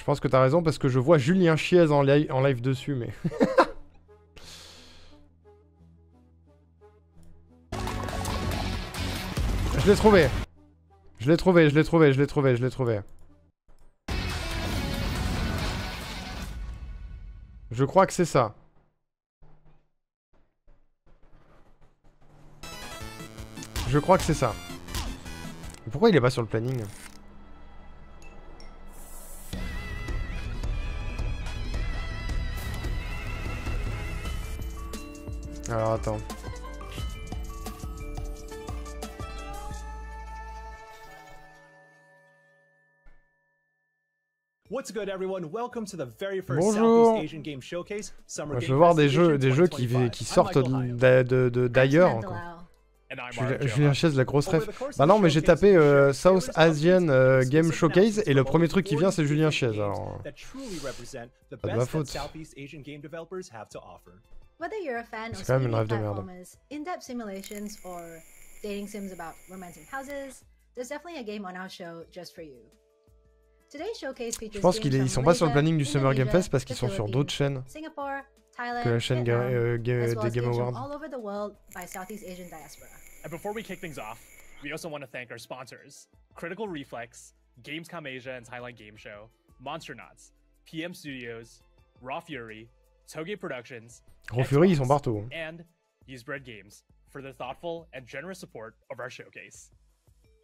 Je pense que t'as raison parce que je vois Julien Chiez en live dessus, mais... Je l'ai trouvé. Je l'ai trouvé, je l'ai trouvé, je l'ai trouvé, je l'ai trouvé. Je crois que c'est ça. Je crois que c'est ça. Pourquoi il est pas sur le planning? Alors attends. What's good everyone? Welcome to the very first Bonjour. Southeast Asian Game Showcase Summer Moi, Game je veux voir des Fest jeux Edition qui 2025. sortent I'm Michael Hyatt. d'ailleurs. encore. And I'm Mario Julien Joha. Chiez, la grosse Over ref. the course of Bah non, the mais j'ai showcase, tapé we share South favorites, Asian updates, Game exclusive Showcase announcements et le from premier over truc qui vient 40 c'est Julien specific Chiez. games Alors, that truly represent the pas de ma best that faute. Southeast Asian game developers have to offer. Whether you're a fan of C'est quand même une rêve de merde. platformers, in-depth simulations, or dating sims about romancing houses, there's definitely a game on our show just for you. Today's showcase features je pense games qu'ils from sont pas sur le Malaysia, planning du Summer Game Indonesia, Fest parce qu'ils the sont sur d'autres chaînes Singapore, Thailand, que la chaîne Vietnam, des as well Game as games from Awards. all over the world by Southeast Asian diaspora. And before we kick things off, we also want to thank our sponsors, Critical Reflex, Gamescom Asia and Thailand Game Show, Monsternauts, PM Studios, Raw Fury, Toge Productions, Raw Fury, ils sont Xbox, partout. and Usebread Games for their thoughtful and generous support of our showcase.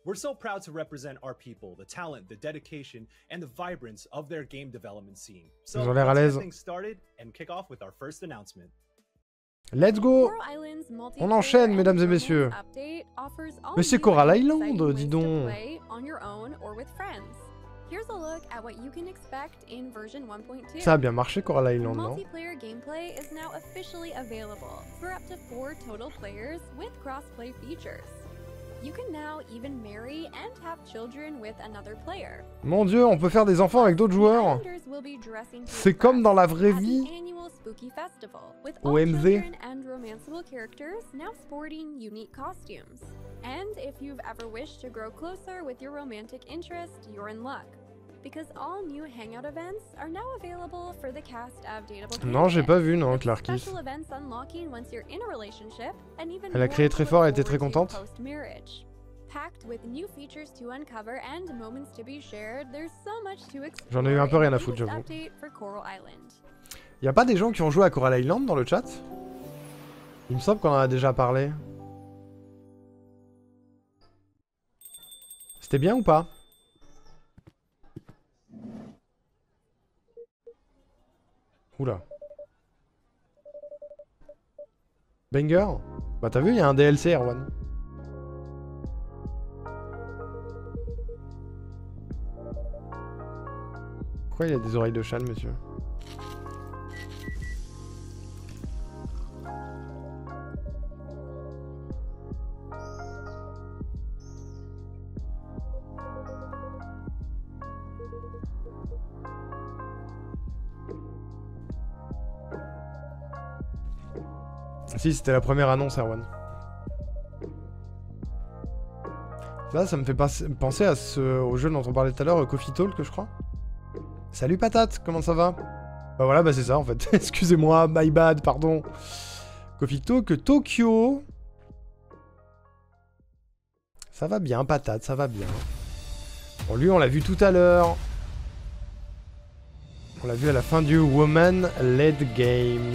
We're so proud to represent our people, the talent, the dedication, and the vibrance of their game development scene. So Ils ont l'air à let's l'aise. get things started and kick off with our first announcement. Let's go! On enchaîne, mesdames et messieurs. Mais c'est Coral Island, dis donc! Ça a bien marché, Coral Island, non? Multiplayer gameplay is now officially available for up to 4 total players with crossplay features. You can now even marry and have children with another player. Mon dieu, on peut faire des enfants avec d'autres joueurs! C'est comme dans la vraie vie! OMZ. And romanceable characters now sporting unique costumes. And if you've ever wished to grow closer with your romantic interest, you're in luck. Because all new hangout events are now available for the cast of Dateable Non, j'ai pas vu, non, with Clarkis. special events unlocking once you're in a relationship, and even Elle a more crié to très look fort, elle était très forward to contente. post-marriage. Packed with new features to uncover and moments to be shared, there's so much to explore. J'en ai eu un peu rien à in foutre, this j'avoue. update for Coral Island. Y'a pas des gens qui ont joué à Coral Island dans le chat? Il me semble qu'on en a déjà parlé. C'était bien ou pas? Oula. Banger? Bah t'as vu, il y a un DLC, Erwan. Pourquoi il a des oreilles de chat, monsieur? Si, c'était la première annonce, Erwan. Là, ça me fait penser à au jeu dont on parlait tout à l'heure, Coffee Talk, je crois. Salut patate, comment ça va? Bah voilà, bah c'est ça en fait. Excusez-moi, my bad, pardon. Coffee Talk, Tokyo. Ça va bien, patate, ça va bien. Bon, lui, on l'a vu tout à l'heure. On l'a vu à la fin du Woman Led Game.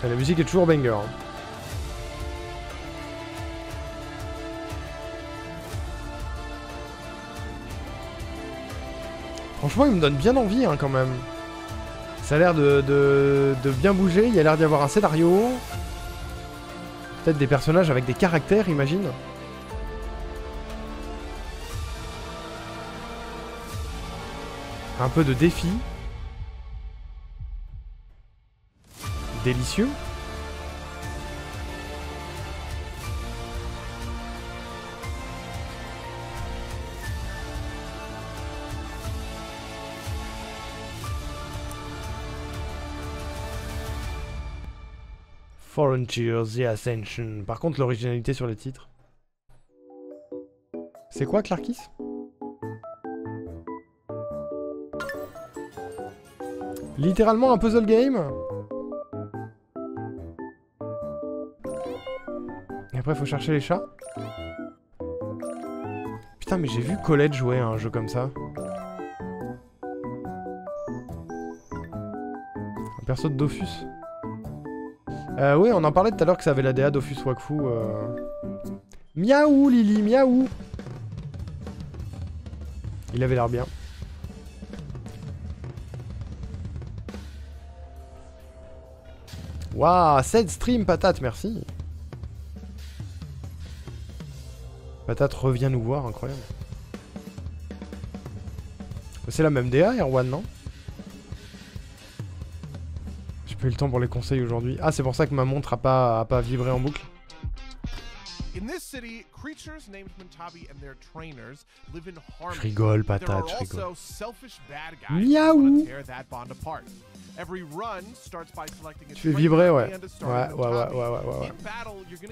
Et la musique est toujours banger. Hein. Franchement, il me donne bien envie hein, quand même. Ça a l'air de bien bouger. Il y a l'air d'y avoir un scénario. Peut-être des personnages avec des caractères, imagine. Un peu de défi. Délicieux. Frontiers, The Ascension. Par contre, l'originalité sur les titres. C'est quoi, Clarkis? Littéralement un puzzle game. Et après, faut chercher les chats. Putain, mais j'ai vu Colette jouer à un jeu comme ça. Un perso de Dofus. Oui, on en parlait tout à l'heure que ça avait la DA Dofus Wakfu. Miaou, Lily, miaou. Il avait l'air bien. Waouh, 7 stream, Patate, merci. Patate revient nous voir, incroyable. C'est la même DA, Erwan, non? J'ai pas eu le temps pour les conseils aujourd'hui. Ah, c'est pour ça que ma montre a pas vibré en boucle. Je rigole, Patate, je rigole. Miaou. Tu fais vibrer, ouais. Ouais. Il va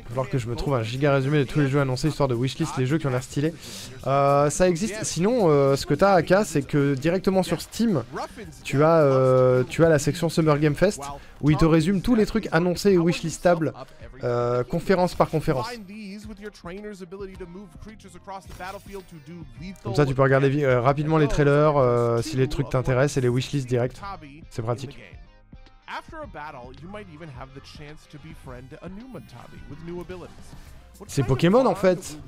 falloir que je me trouve un giga résumé de tous les jeux annoncés, histoire de wishlist les jeux qui ont l'air stylés. Ça existe. Sinon, ce que t'as, AK, c'est que directement sur Steam, tu as la section Summer Game Fest, où il te résume tous les trucs annoncés et wishlistables, conférence par conférence. Comme ça, tu peux regarder rapidement les trailers, si les trucs t'intéressent, et les wishlists directs. C'est pratique. C'est Pokémon en fait.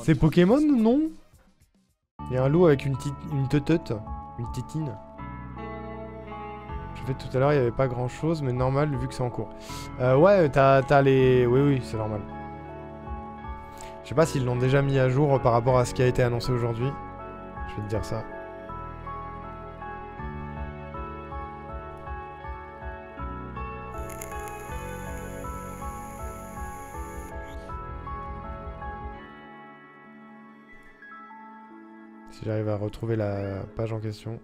C'est Pokémon ou non? Il y a un loup avec une teutute, une tétine. En fait, tout à l'heure, il n'y avait pas grand chose, mais normal vu que c'est en cours. Ouais, t'as les... Oui, c'est normal. Je sais pas s'ils l'ont déjà mis à jour par rapport à ce qui a été annoncé aujourd'hui. Je vais te dire ça. Si j'arrive à retrouver la page en question.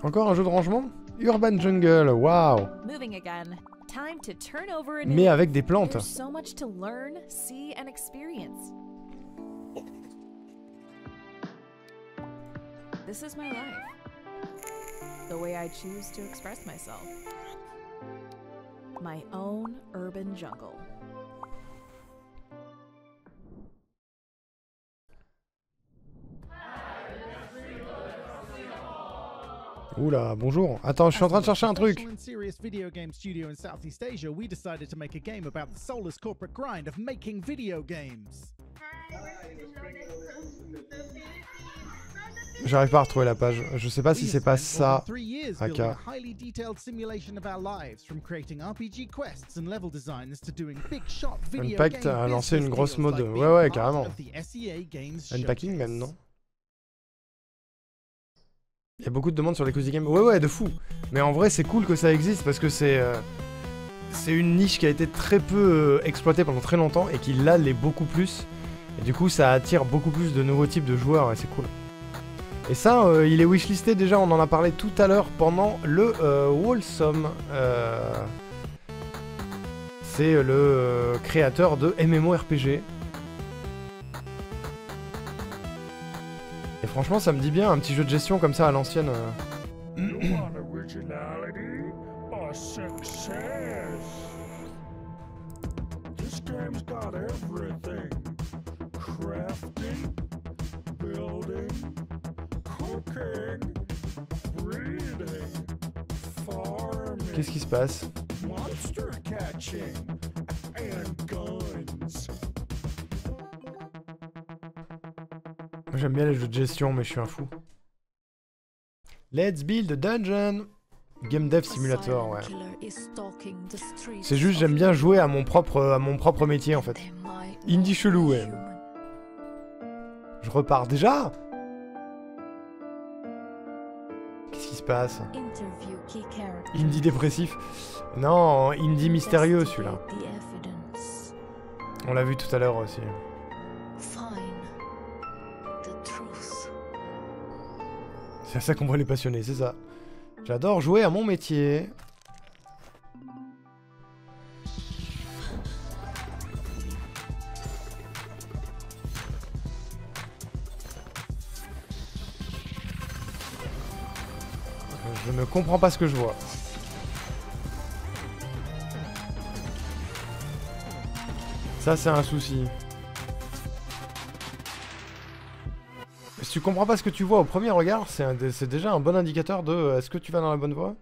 Encore un jeu de rangement? Urban Jungle, waouh! Mais avec des plantes. This is my life. The way I choose to express myself. My own urban jungle. Oula, bonjour. Attends, je suis en train de chercher un truc. J'arrive pas à retrouver la page. Je sais pas si c'est pas ça. Aka. Unpacked a lancé une grosse mode. Ouais, carrément. Unpacking même, non? Il y a beaucoup de demandes sur les cozy games. Ouais, de fou. Mais en vrai, c'est cool que ça existe parce que c'est une niche qui a été très peu exploitée pendant très longtemps et qui là l'est beaucoup plus. Et du coup, ça attire beaucoup plus de nouveaux types de joueurs et c'est cool. Et ça, il est wishlisté déjà, on en a parlé tout à l'heure pendant le Wholesome. C'est le créateur de MMORPG. Et franchement, ça me dit bien un petit jeu de gestion comme ça à l'ancienne. Qu'est-ce qui se passe? J'aime bien les jeux de gestion, mais je suis un fou. Let's build a dungeon. Game Dev Simulator, ouais. C'est juste, j'aime bien jouer à mon propre métier, en fait. Indie chelou, ouais. Je repars déjà. Qu'est-ce qui se passe? Indie dépressif. Non, indie mystérieux, celui-là. On l'a vu tout à l'heure aussi. C'est à ça qu'on voit les passionnés, c'est ça. J'adore jouer à mon métier. Je ne comprends pas ce que je vois. Ça, c'est un souci. Si tu comprends pas ce que tu vois au premier regard, c'est déjà un bon indicateur de est-ce que tu vas dans la bonne voie?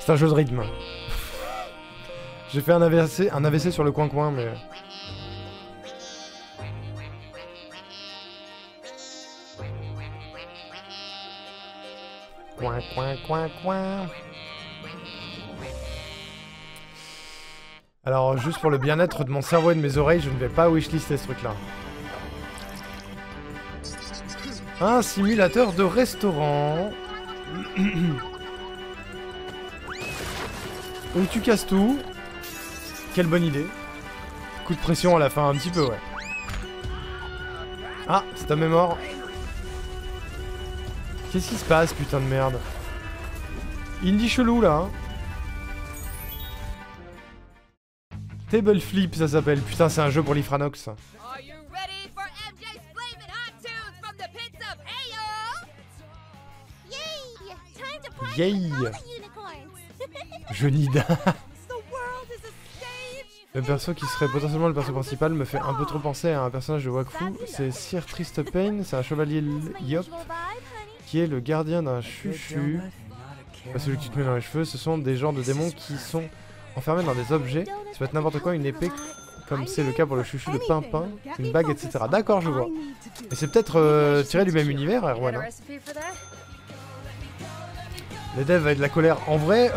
C'est un jeu de rythme. J'ai fait un AVC sur le coin-coin, mais... Coin, coin, coin, coin. Alors, juste pour le bien-être de mon cerveau et de mes oreilles, je ne vais pas wishlister ce truc-là. Un simulateur de restaurant. Où tu casses tout. Quelle bonne idée. Coup de pression à la fin, un petit peu, ouais. Ah, cet homme est mort. Qu'est-ce qui se passe, putain de merde? Indie chelou, là. Hein. Table Flip, ça s'appelle. Putain, c'est un jeu pour l'Ifranox. Yay! Je nida. Le perso qui serait potentiellement le perso principal me fait un peu trop penser à un personnage de Wakfu. C'est Sir Tristepane, c'est un chevalier Yop qui est le gardien d'un chuchu. Pas celui que tu te mets dans les cheveux, ce sont des genres de démons qui sont enfermés dans des objets. Ça peut être n'importe quoi, une épée, comme c'est le cas pour le chuchu de Pimpin, une bague, etc. D'accord, je vois. Et c'est peut-être tiré du même univers, Erwan. Hein. Les devs avaient de la colère. En vrai,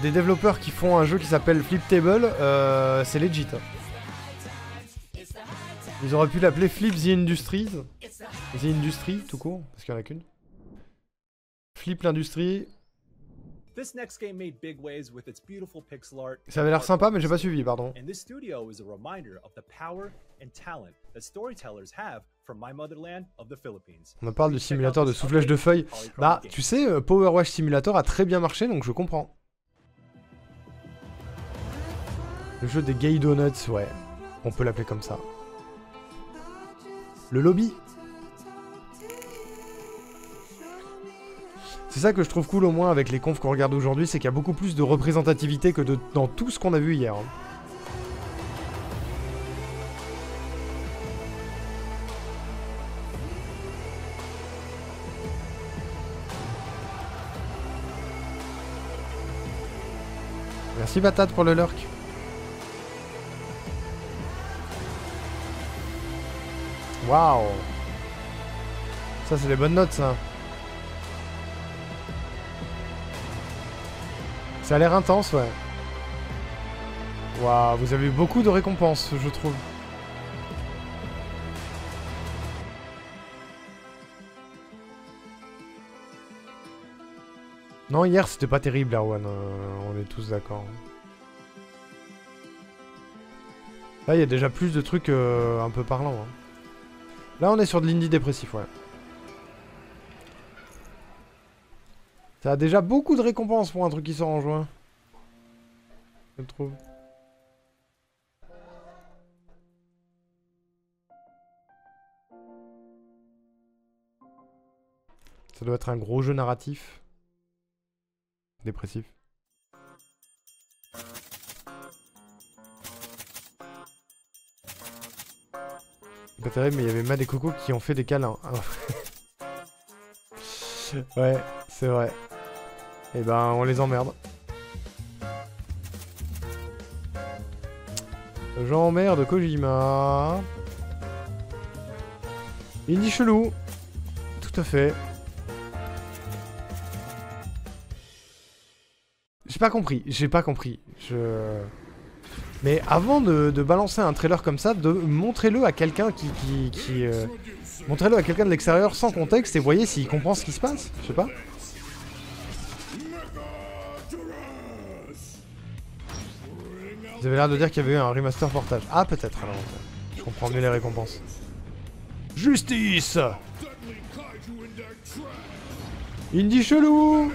des développeurs qui font un jeu qui s'appelle Flip Table, c'est legit. Ils auraient pu l'appeler Flip the Industries. The Industry, tout court, parce qu'il n'y en a qu'une. Flip l'industrie. Ça avait l'air sympa, mais j'ai pas suivi, pardon. On me parle de simulateur de soufflage de feuilles. Bah, tu sais, Power Wash Simulator a très bien marché, donc je comprends. Le jeu des Gay Donuts, ouais. On peut l'appeler comme ça. Le lobby. C'est ça que je trouve cool au moins avec les confs qu'on regarde aujourd'hui, c'est qu'il y a beaucoup plus de représentativité que dans tout ce qu'on a vu hier. Hein. Merci Patate pour le lurk. Waouh. Ça c'est des bonnes notes ça. Ça a l'air intense, ouais. Waouh, vous avez eu beaucoup de récompenses, je trouve. Non, hier, c'était pas terrible, Erwan. On est tous d'accord. Là, il y a déjà plus de trucs un peu parlants. Hein. Là, on est sur de l'indie dépressif, ouais. Ça a déjà beaucoup de récompenses pour un truc qui sort en juin. Je trouve. Ça doit être un gros jeu narratif. Dépressif. Pas terrible, mais il y avait Mad et Coco qui ont fait des câlins. Ouais, c'est vrai. Et ben, on les emmerde. J'emmerde Kojima. Indie chelou. Tout à fait. J'ai pas compris. Mais avant de balancer un trailer comme ça, montrez-le à quelqu'un montrez-le à quelqu'un de l'extérieur sans contexte et voyez s'il comprend ce qui se passe. Je sais pas. Vous avez l'air de dire qu'il y avait eu un remaster portage. Ah, peut-être alors. Je comprends mieux les récompenses. Justice! Indie chelou!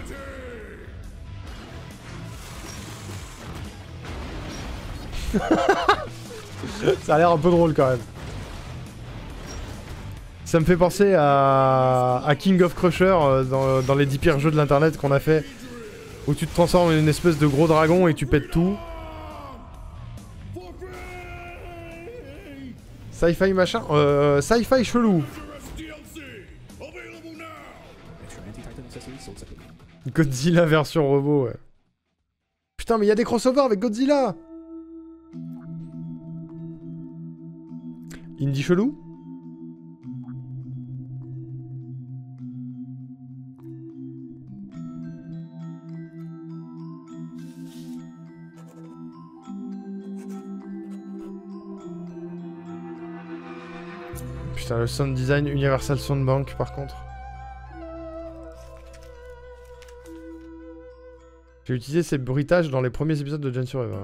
Ça a l'air un peu drôle quand même. Ça me fait penser à King of Crusher dans les 10 pires jeux de l'internet qu'on a fait. Où tu te transformes en une espèce de gros dragon et tu pètes tout. Sci-fi machin, sci-fi chelou. Godzilla version robot, ouais. Putain, mais il y a des crossovers avec Godzilla. Indie chelou. Putain, le sound design Universal Soundbank par contre. J'ai utilisé ces bruitages dans les premiers épisodes de Gen Survivor.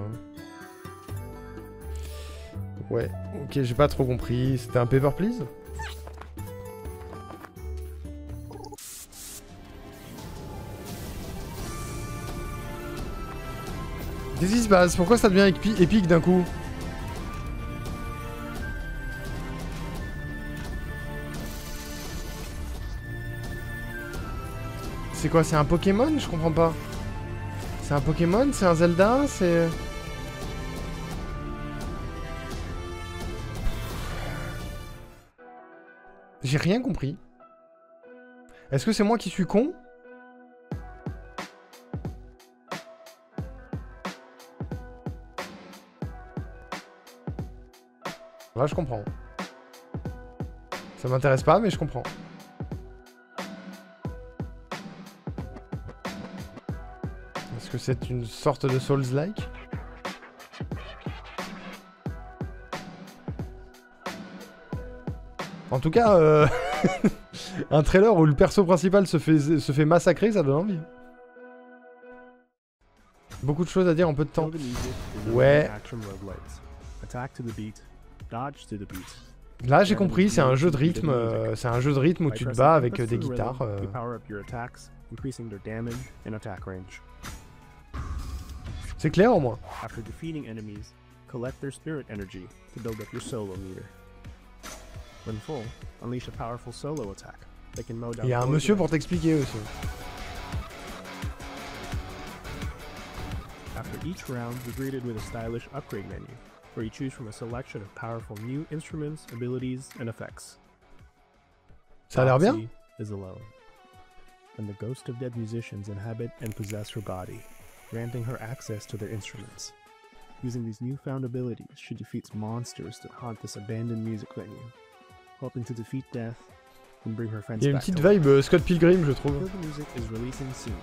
Ouais, ok, j'ai pas trop compris. C'était un paper please? Qu'est-ce qui se passe? Pourquoi ça devient épique d'un coup? C'est quoi? C'est un Pokémon? Je comprends pas. C'est un Pokémon? C'est un Zelda? C'est... J'ai rien compris. Est-ce que c'est moi qui suis con? Là, je comprends. Ça m'intéresse pas, mais je comprends. Est-ce que c'est une sorte de Souls-like? En tout cas, un trailer où le perso principal se fait massacrer, ça donne envie. Beaucoup de choses à dire en peu de temps. Ouais. Là, j'ai compris, c'est un jeu de rythme. C'est un jeu de rythme où tu te bats avec des guitares. C'est clair au moins. Il y a un monsieur pour t'expliquer aussi. After each round, you're greeted with a stylish upgrade menu, where you choose from a selection of powerful new instruments, abilities, and effects. Ça a l'air bien. Is alone, and the ghost of dead musicians inhabit and possess her body, granting her access to their instruments. Using these newfound abilities, she defeats monsters that haunt this abandoned music venue, hoping to defeat death and bring her friends back. Il y a une petite vibe Scott Pilgrim, je trouve. Kill the Music is releasing soon.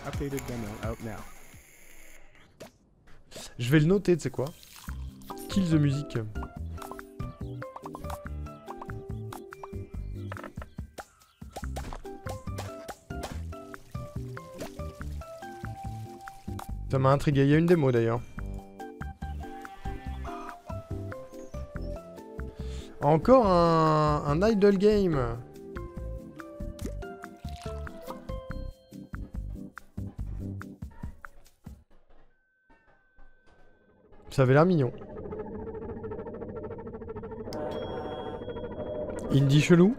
Updated demo out now. Je vais le noter, tu sais quoi? Kill the Music. Ça m'a intrigué, il y a une démo d'ailleurs. Encore un idle game. Ça avait l'air mignon. Indie chelou.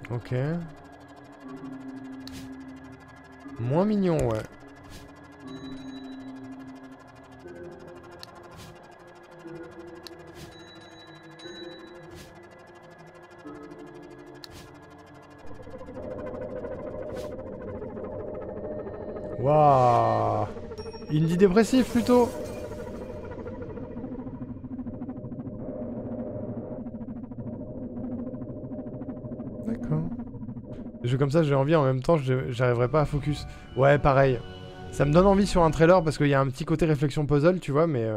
Ok. Moins mignon, ouais. Waouh. Indie dépressif plutôt. D'accord. Des jeux comme ça, j'ai envie, en même temps, j'arriverai pas à focus. Ouais, pareil. Ça me donne envie sur un trailer parce qu'il y a un petit côté réflexion puzzle, tu vois, mais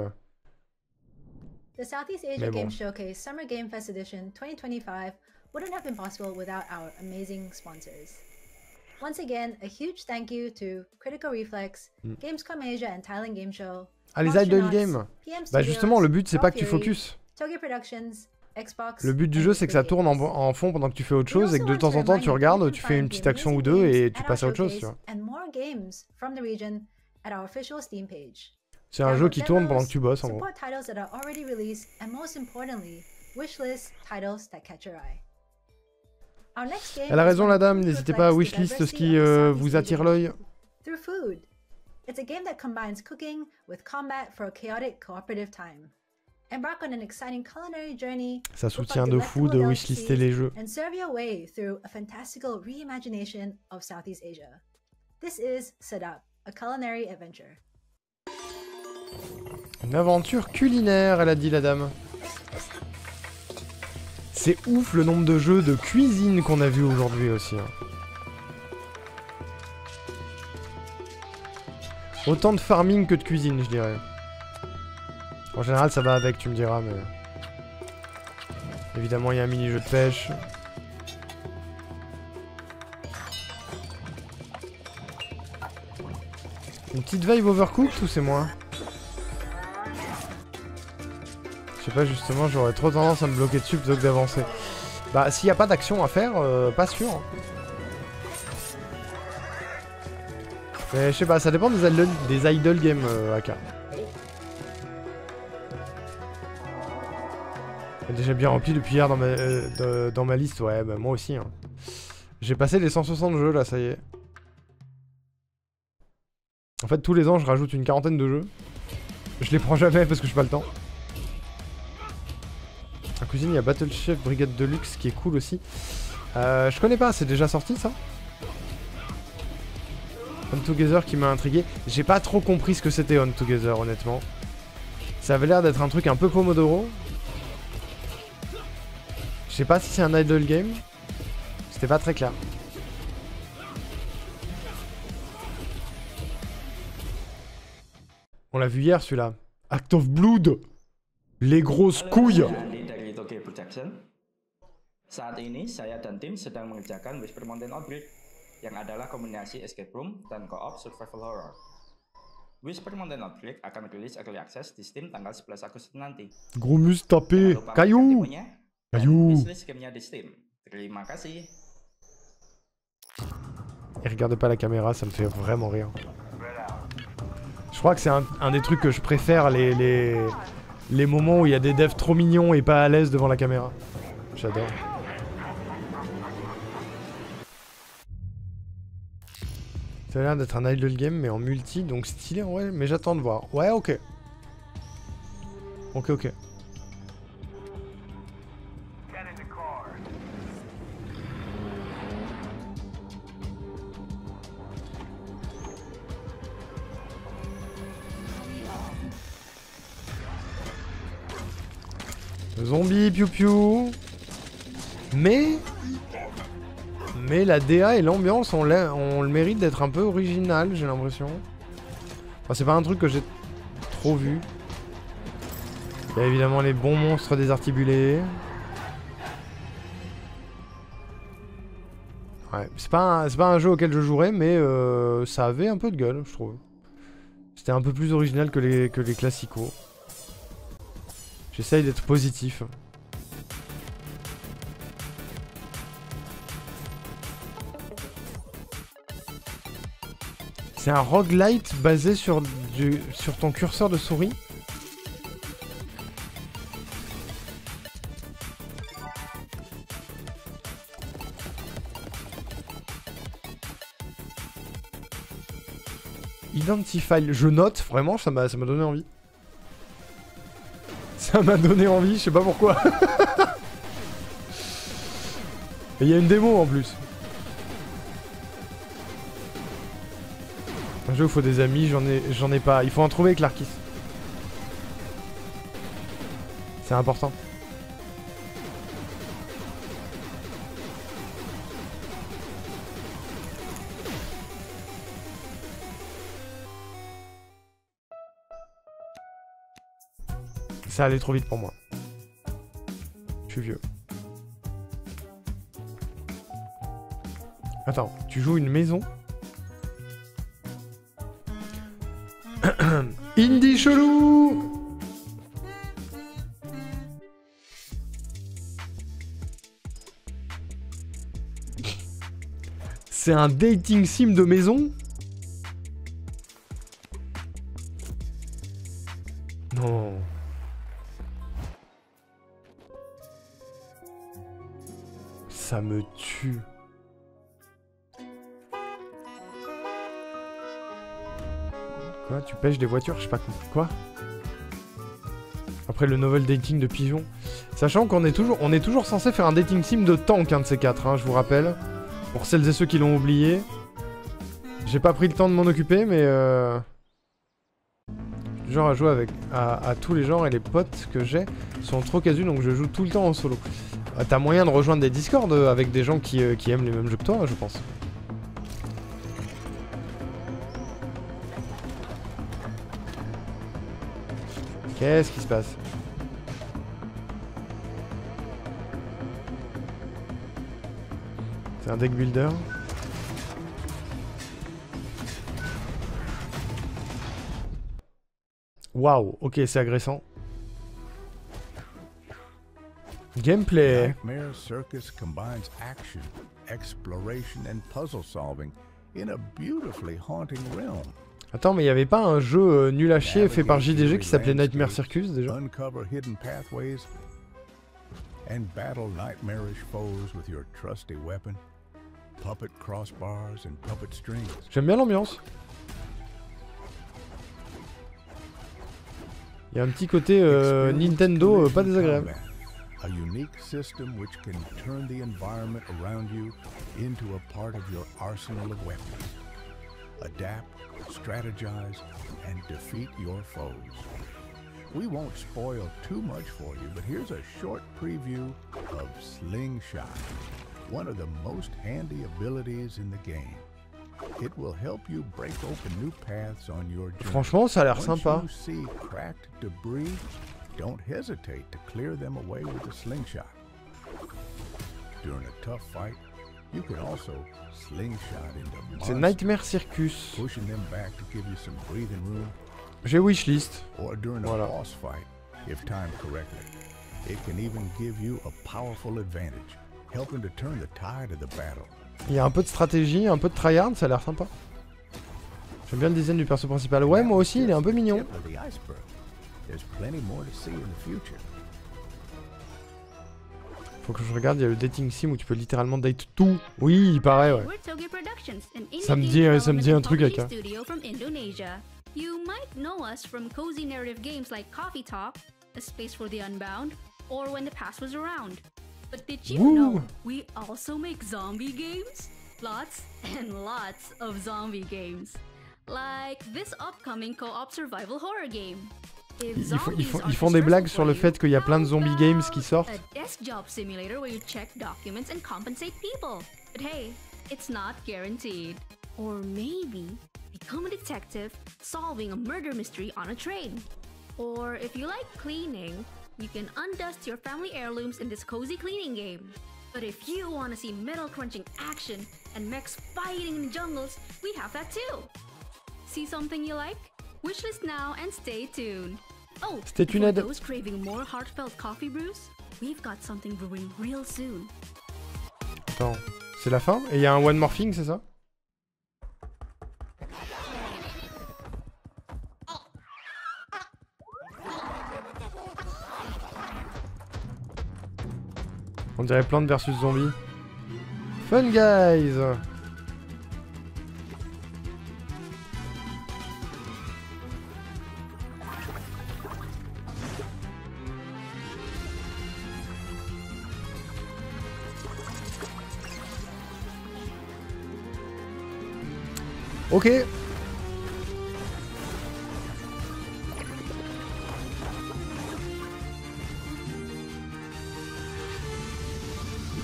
The Southeast Asia Mais bon. Game Showcase Summer Game Fest Edition 2025 wouldn't have been possible without our amazing sponsors. Once again, a huge thank you to Critical Reflex, Gamescom Asia and Thailand Game Show. Ah, les Monster idle Nuts, games. PM Bah justement, Studios, le but c'est Raw pas que tu Fury, focus. Toge Productions, Xbox, Le but du and jeu c'est que ça Liquid tourne Games. en fond pendant que tu fais autre We chose et que also de want to temps en temps remind tu you that regardes, you tu can fais une find petite the action ou amazing deux games et at tu our passes à autre chose, showcase tu vois. And more games from the region at our official Steam page. C'est un jeu qui tourne pendant que tu bosses en gros. Support titles that are already released and most importantly, wishlist titles that catch your eye. Our next game Elle a is raison one la that dame, n'hésitez pas à reflects the wishlist ce diversity qui of the Southeast vous attire Asian l'œil. community through food. It's a game that combines cooking with combat for a chaotic cooperative time. Embark on an exciting culinary journey. Ça whip up soutient de fou de delectable wishlister delicacies, les jeux. and serve your way through a fantastical reimagination of Southeast Asia. This is Sedap, a culinary adventure. Une aventure culinaire, elle a dit la dame. C'est ouf le nombre de jeux de cuisine qu'on a vu aujourd'hui aussi. Hein. Autant de farming que de cuisine, je dirais. En général, ça va avec, tu me diras, mais... Évidemment, il y a un mini-jeu de pêche. Une petite vibe Overcooked ou c'est moi? Je sais pas, justement, j'aurais trop tendance à me bloquer dessus plutôt que d'avancer. Bah, s'il n'y a pas d'action à faire, pas sûr. Mais je sais pas, ça dépend des idle games, AK. Déjà bien rempli depuis hier dans ma liste, ouais, bah moi aussi. Hein. J'ai passé les 160 jeux là, ça y est. En fait, tous les ans, je rajoute une quarantaine de jeux. Je les prends jamais parce que j'ai pas le temps. En cuisine, il y a Battle Chef Brigade Deluxe qui est cool aussi. Je connais pas, c'est déjà sorti ça? On Together qui m'a intrigué. J'ai pas trop compris ce que c'était On Together, honnêtement. Ça avait l'air d'être un truc un peu Pomodoro. Je sais pas si c'est un idle game. C'était pas très clair. On l'a vu hier celui-là. Act of Blood. Les grosses couilles. Andi dari Toge Production. Saat ini saya dan tim sedang mengerjakan Whisper Mountain Outbreak yang adalah kombinasi escape room dan co-op survival horror. Whisper Mountain Outbreak akan rilis early access di Steam tanggal 11 Agustus nanti. Gros mus tapé. Jangan lupa Caillou. menekan timunya dan Caillou. wishlist gamenya di Steam. Terima kasih. Et regarde pas la caméra, ça me fait vraiment rire. Je crois que c'est un des trucs que je préfère, les moments où il y a des devs trop mignons et pas à l'aise devant la caméra. J'adore. Ça a l'air d'être un idle game mais en multi, donc stylé en vrai, mais j'attends de voir. Ouais, ok. Ok. Zombie piou piou. Mais la DA et l'ambiance ont le mérite d'être un peu original, j'ai l'impression. Enfin, c'est pas un truc que j'ai trop vu. Il y a évidemment les bons monstres désarticulés. Ouais, c'est pas un jeu auquel je jouerais, mais ça avait un peu de gueule, je trouve. C'était un peu plus original que les classicos. J'essaye d'être positif. C'est un roguelite basé sur ton curseur de souris. Identify, je note, vraiment, ça m'a donné envie. Ça m'a donné envie, je sais pas pourquoi. Et il y a une démo en plus. Un jeu où il faut des amis, j'en ai pas. Il faut en trouver avec l'Arkis. C'est important. Ça allait trop vite pour moi. Je suis vieux. Attends, tu joues une maison? Indie chelou! C'est un dating sim de maison? Non. Ça me tue. Quoi? Tu pêches des voitures? Je sais pas quoi. Après le novel dating de pigeon. Sachant qu'on est toujours censé faire un dating sim de tank, un de ces quatre, hein, je vous rappelle. Pour celles et ceux qui l'ont oublié. J'ai pas pris le temps de m'en occuper, mais genre à jouer avec à tous les genres, et les potes que j'ai sont trop casus, donc je joue tout le temps en solo. T'as moyen de rejoindre des Discord avec des gens qui aiment les mêmes jeux que toi, je pense. Qu'est-ce qui se passe? C'est un deck builder. Waouh, ok, c'est agressant. Gameplay. Nightmare Circus combines action, exploration and puzzle solving in a beautifully haunting realm. Attends, mais il y avait pas un jeu nul à chier fait par JDG qui s'appelait Nightmare Circus déjà? Uncover hidden pathways and battle nightmarish foes with your trusty weapon, puppet crossbars and puppet strings. J'aime bien l'ambiance. Il y a un petit côté Nintendo pas désagréable. A unique system which can turn the environment around you into a part of your arsenal of weapons. Adapt, strategize, and defeat your foes. We won't spoil too much for you, but here's a short preview of Slingshot, one of the most handy abilities in the game. It will help you break open new paths on your journey. Franchement, ça a l'air sympa. Once you see cracked debris, don't hesitate to clear them away with a slingshot. During a tough fight, you can also slingshot into monsters, C'est Nightmare Circus. pushing them back to give you some breathing room. J'ai wishlist. Or during a boss fight, if timed correctly, it can even give you a powerful advantage, helping to turn the tide of the battle. Il y a un peu de stratégie, un peu de tryhard, ça a l'air sympa. J'aime bien le design du perso principal. Ouais, moi aussi, il est un peu mignon. Faut que je regarde, il y a le dating sim où tu peux littéralement date tout. Oui, il paraît, ouais. Ça me dit un truc, Aka. You might know us from cozy narrative games like Coffee Talk, A Space for the Unbound, or When the Past Was Around. But did you know we also make zombie games? Lots and lots of zombie games. Like this upcoming co-op survival horror game. Ils font des blagues sur le fait qu'il y a plein de zombie games qui sortent. A desk job simulator where you check documents and compensate people. But hey, it's not guaranteed. Or maybe become a detective solving a murder mystery on a train. Or if you like cleaning, you can undust your family heirlooms in this cozy cleaning game. But if you want to see metal crunching action and mechs fighting in jungles, we have that too. See something you like? Wishlist now and stay tuned. Oh, for those craving more heartfelt coffee brews, we've got something brewing real soon. Attends, c'est la fin? Et il y a un one morphing, c'est ça? On dirait Plants vs Zombies. Fun guys! Ok.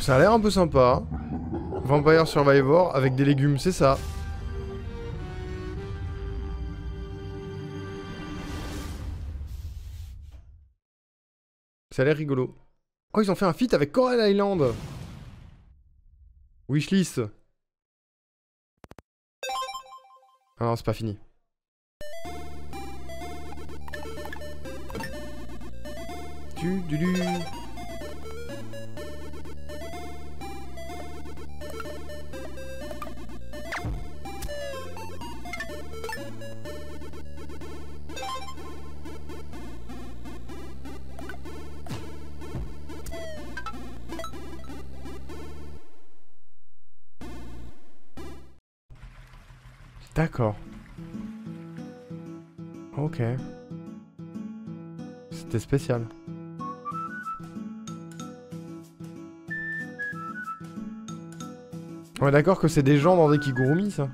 Ça a l'air un peu sympa. Vampire Survivor avec des légumes, c'est ça. Ça a l'air rigolo. Oh, ils ont fait un feat avec Coral Island. Wishlist. Ah non, c'est pas fini. Du. D'accord. Ok. C'était spécial. On est d'accord que c'est des gens dans des kigurumi, ça.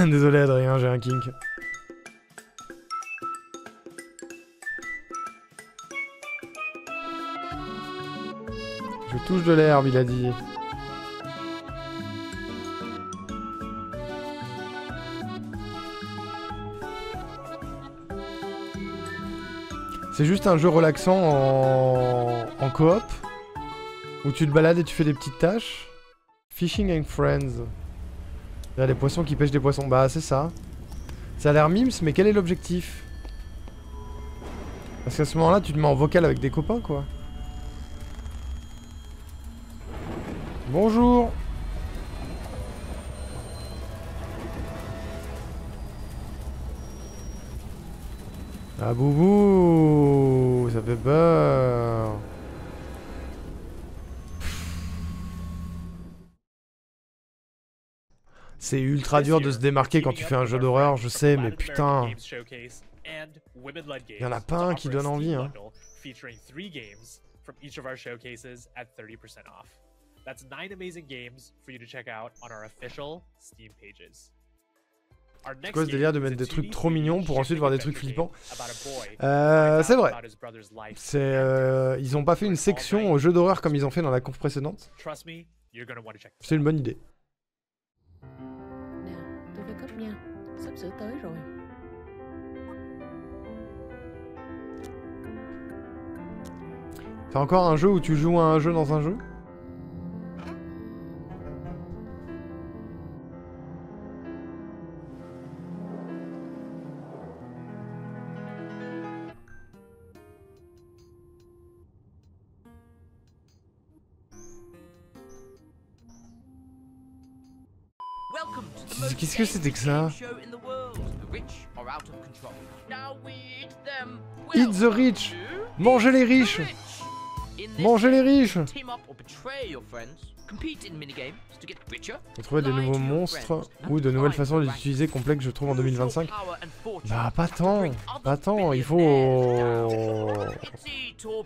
Désolé Adrien, j'ai un kink. Je touche de l'herbe, il a dit. C'est juste un jeu relaxant en coop, où tu te balades et tu fais des petites tâches. Fishing and Friends. Il y a des poissons qui pêchent des poissons. Bah c'est ça. Ça a l'air mimes, mais quel est l'objectif? Parce qu'à ce moment-là, tu te mets en vocal avec des copains, quoi. Bonjour. Ah boubou, ça fait peur. C'est ultra dur de se démarquer quand tu fais un jeu d'horreur, je sais, mais putain. Il y en a pas un qui donne envie, hein. That's 9 amazing games for you to check out on our official Steam pages. C'est quoi ce délire de mettre des trucs trop mignons pour ensuite voir des trucs flippants? C'est vrai. Ils ont pas fait une section aux jeux d'horreur comme ils ont fait dans la conf précédente. C'est une bonne idée. C'est encore un jeu où tu joues à un jeu dans un jeu? Qu'est-ce que c'était que ça? Eat the rich! Mangez les riches! Mangez les riches! On trouvait des nouveaux monstres ou de nouvelles façons d'utiliser complexes, je trouve, en 2025. Bah, pas tant! Pas tant, il faut...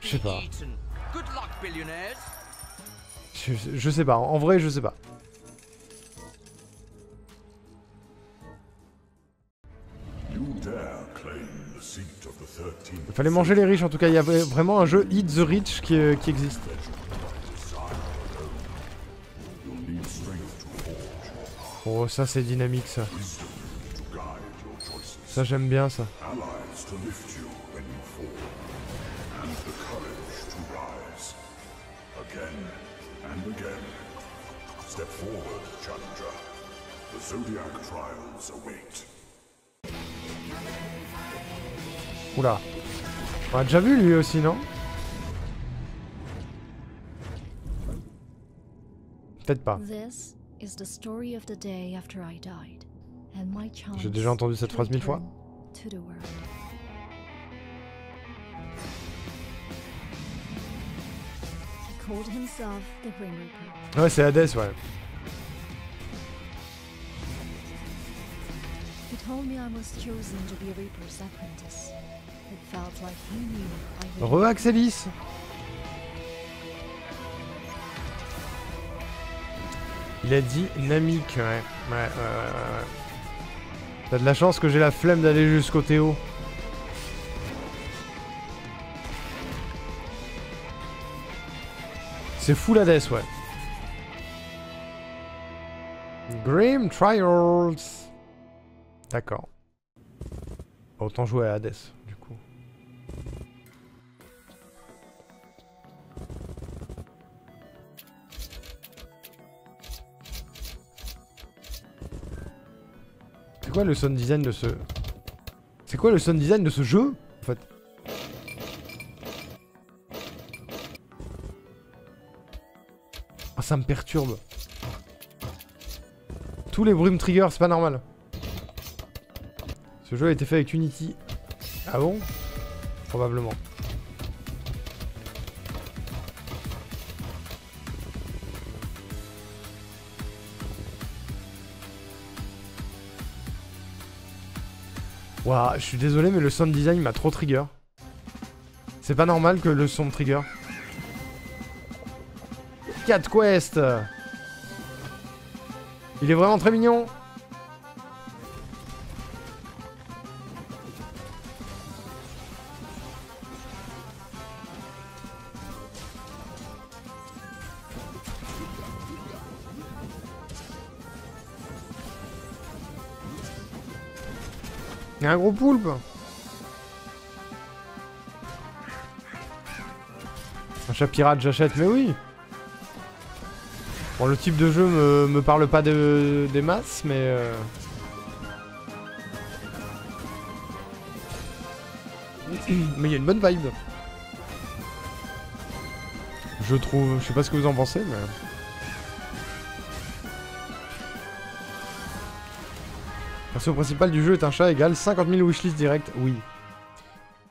Je sais pas. Je sais pas, en vrai, je sais pas. Il fallait manger les riches, en tout cas, il y avait vraiment un jeu Eat the Rich qui existe. Oh, ça c'est dynamique, ça. Ça j'aime bien, ça. Oula. On a déjà vu lui aussi, non? Peut-être pas. J'ai déjà entendu cette phrase 1000 fois. Ouais, c'est Hades, ouais. Re-Axelis. Il a dit Namik, ouais. T'as de la chance que j'ai la flemme d'aller jusqu'au Théo. C'est full Hades, ouais. Grim Trials. D'accord. Autant jouer à Hades, du coup. C'est quoi le sound design de ce... C'est quoi le sound design de ce jeu, en fait? Ah, ça me perturbe. Tous les brumes trigger, c'est pas normal. Ce jeu a été fait avec Unity. Ah bon? Probablement. Waouh, je suis désolé, mais le sound design m'a trop trigger. C'est pas normal que le son me trigger. Cat Quest. Il est vraiment très mignon. Il y a un gros poulpe. Un chat pirate, j'achète, mais oui. Bon, le type de jeu me parle pas des masses, mais... mais il y a une bonne vibe. Je trouve... Je sais pas ce que vous en pensez, mais... Le perso principal du jeu est un chat égale 50 000 wishlist direct. Oui.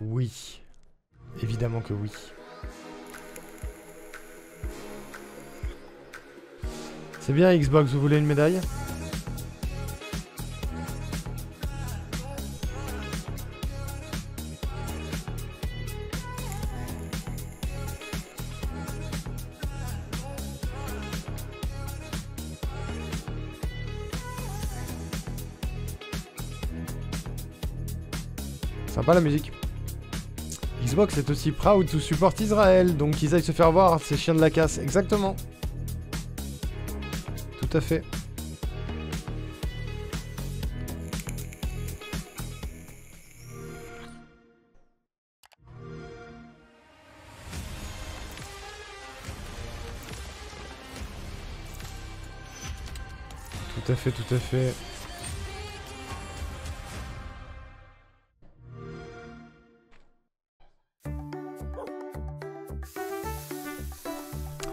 Oui. Évidemment que oui. C'est bien Xbox, vous voulez une médaille? Sympa la musique. Xbox est aussi proud to support Israël, donc ils aillent se faire voir ces chiens de la casse. Exactement. Tout à fait. Tout à fait, tout à fait.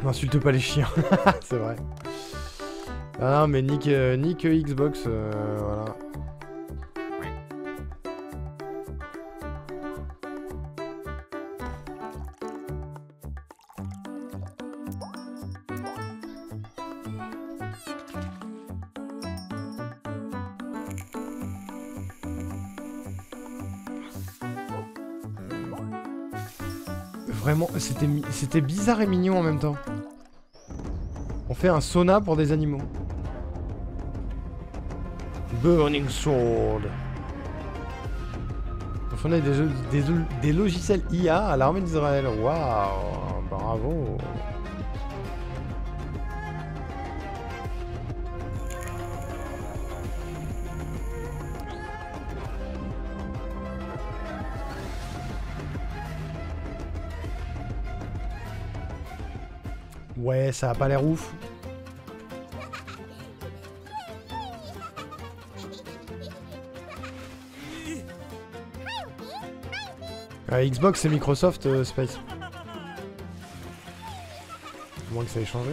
N'insulte pas les chiens, c'est vrai. Ah non, mais nique Xbox, voilà. Vraiment, c'était bizarre et mignon en même temps. On fait un sauna pour des animaux. Burning Sword. On fournit des logiciels IA à l'armée d'Israël. Waouh, bravo. Ouais, ça a pas l'air ouf. Xbox et Microsoft Space. À moins que ça ait changé.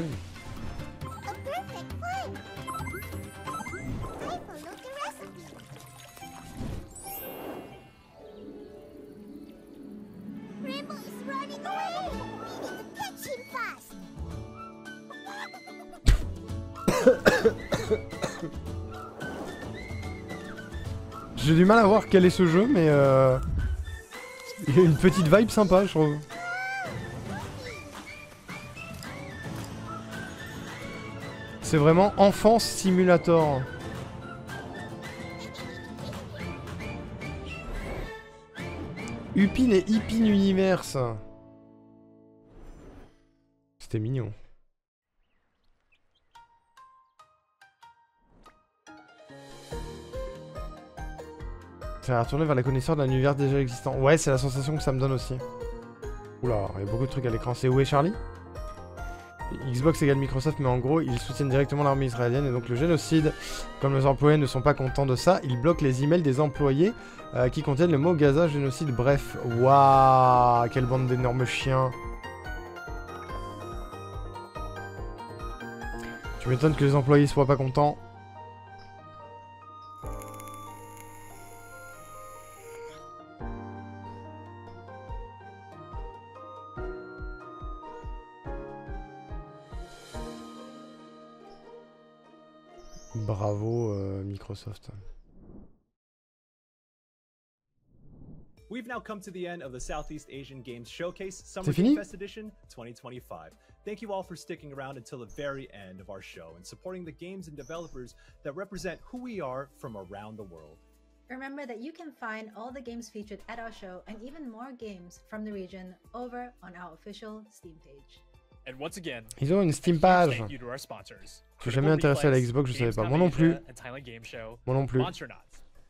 J'ai du mal à voir quel est ce jeu, mais il y a une petite vibe sympa, je trouve. C'est vraiment Enfance Simulator. Upin et Ipin Universe. C'était mignon. Ça va retourner vers la connaissance d'un univers déjà existant. Ouais, c'est la sensation que ça me donne aussi. Oula, il y a beaucoup de trucs à l'écran. C'est où est Charlie? Xbox égale Microsoft, mais en gros, ils soutiennent directement l'armée israélienne et donc le génocide. Comme les employés ne sont pas contents de ça, ils bloquent les emails des employés qui contiennent le mot Gaza, génocide, bref. Waouh, quelle bande d'énormes chiens. Tu m'étonnes que les employés soient pas contents. Bravo Microsoft. We've now come to the end of the Southeast Asian Games Showcase Summer C'est fini? Game Fest Edition 2025. Thank you all for sticking around until the very end of our show and supporting the games and developers that represent who we are from around the world. Remember that you can find all the games featured at our show and even more games from the region over on our official Steam page. And once again, Ils ont une Steam a huge page. thank you to our sponsors. Je suis jamais intéressé à la Xbox, je savais pas. Moi non plus. Moi non plus. Monsternauts,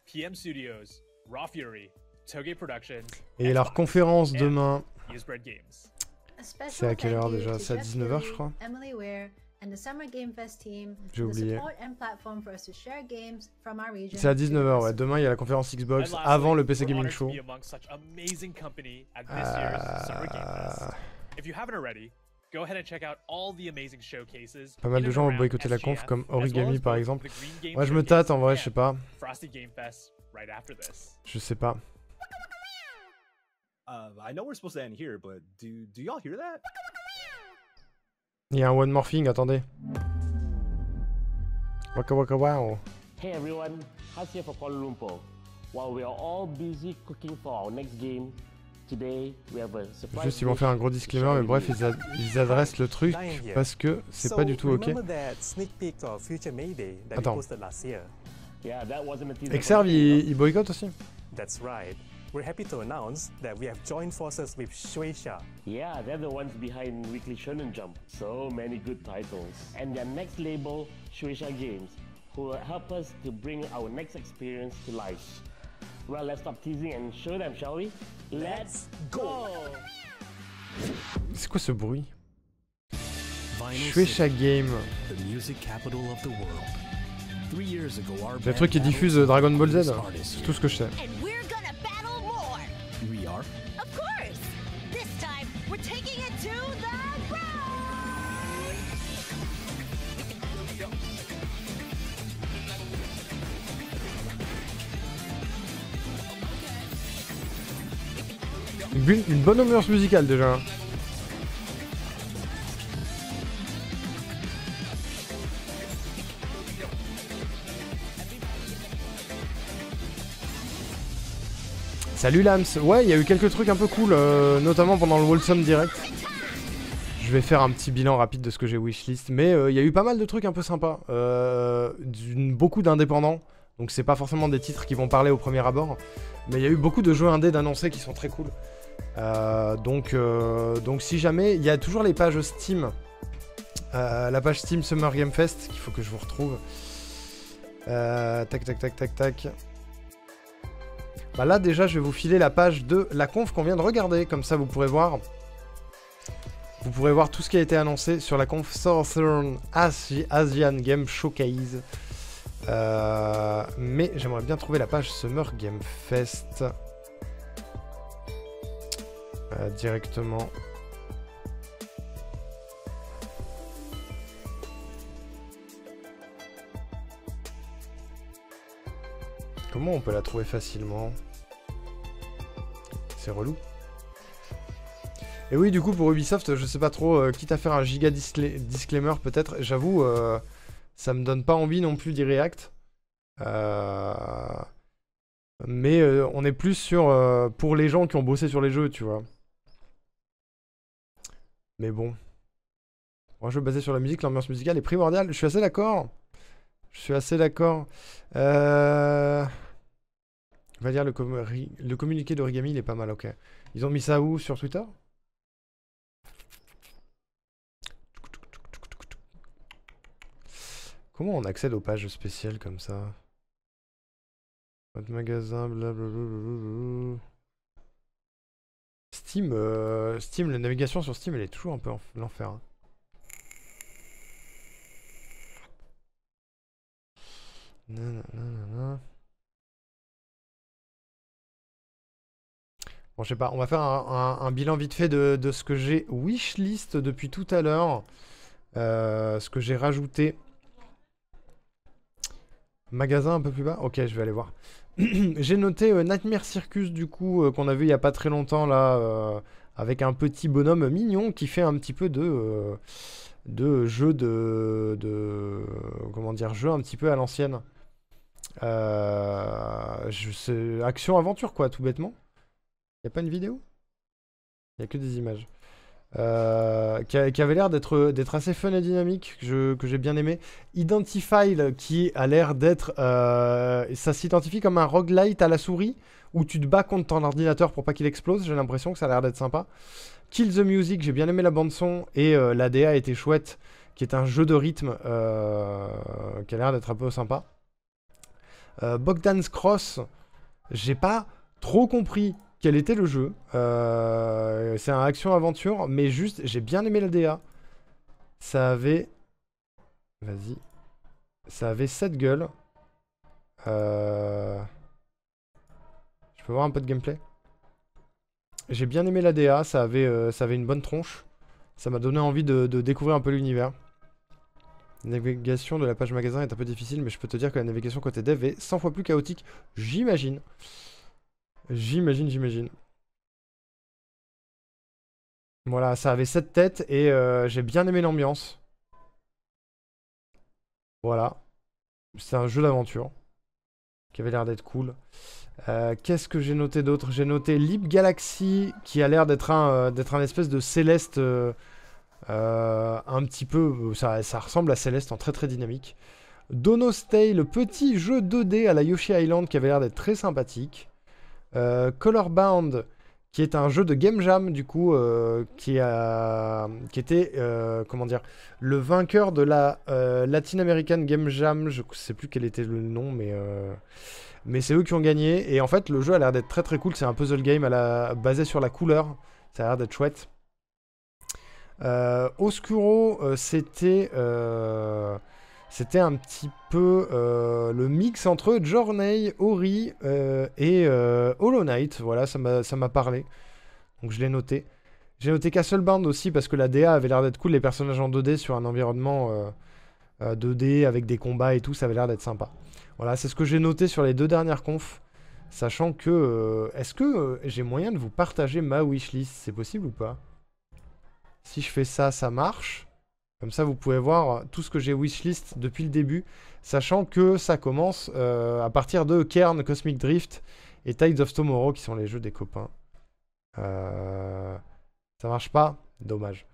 PM Studios, Raw Fury, Toge Productions, Et leur conférence demain. Usebread Games. C'est à quelle heure déjà? C'est à 19h je crois. Emily Ware and the Summer Game Fest team. J'ai oublié. C'est à 19h, ouais. Demain, il y a la conférence Xbox avant le PC Gaming Show. Pas mal de gens ont boycotté la conf, comme Origami par exemple. Moi, je me tâte en vrai, je sais pas. Je sais pas. I know we're supposed to end here, but do y'all hear that? Il y a un one morphing, attendez. Waka waka wow. Hey everyone, Has here for Kuala Lumpur. While we are all busy cooking for our next game, today we have a surprise. Juste, ils vont faire un gros disclaimer, mais bref, ils adressent le truc parce que c'est pas du tout ok. Attends. Exerve, il boycotte aussi. That's right. We're happy to announce that we have joined forces with Shueisha. Yeah, they're the ones behind Weekly Shonen Jump. So many good titles. And their next label, Shueisha Games, who will help us to bring our next experience to life. Well, let's stop teasing and show them, shall we? Let's go! C'est quoi ce bruit? Shueisha Game. The music capital of the world. 3 years ago, our C'est le truc qui diffuse Dragon Ball Z. C'est tout ce que je sais. We are? Of course! This time, we're taking it to the ground! Une bonne ambiance musicale déjà. Salut Lams, ouais il y a eu quelques trucs un peu cool, notamment pendant le Wholesome Direct. Je vais faire un petit bilan rapide de ce que j'ai wishlist, mais il y a eu pas mal de trucs un peu sympas, beaucoup d'indépendants, donc c'est pas forcément des titres qui vont parler au premier abord, mais il y a eu beaucoup de jeux indés d'annoncés qui sont très cool. Donc si jamais, il y a toujours les pages Steam, la page Steam Summer Game Fest, qu'il faut que je vous retrouve. Tac. Bah là déjà je vais vous filer la page de la conf qu'on vient de regarder, comme ça vous pourrez voir. Vous pourrez voir tout ce qui a été annoncé sur la conf Southern Asian Game Showcase. Mais j'aimerais bien trouver la page Summer Game Fest. Directement. Comment on peut la trouver facilement? C'est relou. Et oui, du coup, pour Ubisoft, je sais pas trop, quitte à faire un giga disclaimer peut-être, j'avoue, ça me donne pas envie non plus d'y react. Mais on est plus sur pour les gens qui ont bossé sur les jeux, tu vois. Mais bon. Pour un jeu basé sur la musique, l'ambiance musicale est primordiale. Je suis assez d'accord. On va dire le communiqué d'Origami, il est pas mal, ok. Ils ont mis ça où? Sur Twitter? Comment on accède aux pages spéciales comme ça? Votre magasin, blablabla. Steam, Steam, la navigation sur Steam, elle est toujours un peu l'enfer. Hein. Nanana. Bon, je sais pas, on va faire un bilan vite fait de ce que j'ai wishlist depuis tout à l'heure. Ce que j'ai rajouté. Magasin un peu plus bas? Ok, je vais aller voir. J'ai noté Nightmare Circus, du coup, qu'on a vu il y a pas très longtemps, là, avec un petit bonhomme mignon qui fait un petit peu de jeu comment dire, jeu un petit peu à l'ancienne. C'est action-aventure, quoi, tout bêtement. Y a pas une vidéo? Il y a que des images. Qui avait l'air d'être assez fun et dynamique, que j'ai bien aimé. Identify, qui a l'air d'être... ça s'identifie comme un roguelite à la souris, où tu te bats contre ton ordinateur pour pas qu'il explose. J'ai l'impression que ça a l'air d'être sympa. Kill the Music, j'ai bien aimé la bande-son, et la DA était chouette, qui est un jeu de rythme qui a l'air d'être un peu sympa. Bogdan's Cross, j'ai pas trop compris quel était le jeu. C'est un action-aventure, mais juste, j'ai bien aimé la DA. Ça avait... Vas-y. Ça avait cette gueule. Je peux voir un peu de gameplay? J'ai bien aimé la DA, ça avait une bonne tronche. Ça m'a donné envie de découvrir un peu l'univers. La navigation de la page magasin est un peu difficile, mais je peux te dire que la navigation côté dev est 100 fois plus chaotique. J'imagine. J'imagine. Voilà, ça avait 7 têtes et j'ai bien aimé l'ambiance. Voilà. C'est un jeu d'aventure qui avait l'air d'être cool. Qu'est-ce que j'ai noté d'autre? J'ai noté Leap Galaxy, qui a l'air d'être un espèce de Céleste un petit peu... Ça ressemble à Céleste en très très dynamique. Dono Stay, le petit jeu 2D à la Yoshi Island qui avait l'air d'être très sympathique. Colorbound, qui est un jeu de Game Jam, du coup, qui était, comment dire, le vainqueur de la Latin American Game Jam. Je sais plus quel était le nom, mais c'est eux qui ont gagné. Et en fait, le jeu a l'air d'être très très cool. C'est un puzzle game basé sur la couleur. Ça a l'air d'être chouette. Oscuro, c'était un petit peu le mix entre Journey, Ori et Hollow Knight. Voilà, ça m'a parlé. Donc je l'ai noté. J'ai noté Castlebound aussi parce que la DA avait l'air d'être cool. Les personnages en 2D sur un environnement 2D avec des combats et tout, ça avait l'air d'être sympa. Voilà, c'est ce que j'ai noté sur les 2 dernières confs. Sachant que... est-ce que j'ai moyen de vous partager ma wishlist? C'est possible ou pas? Si je fais ça, ça marche. Comme ça, vous pouvez voir tout ce que j'ai wishlist depuis le début. Sachant que ça commence à partir de Kern, Cosmic Drift et Tides of Tomorrow, qui sont les jeux des copains. Ça marche pas? Dommage.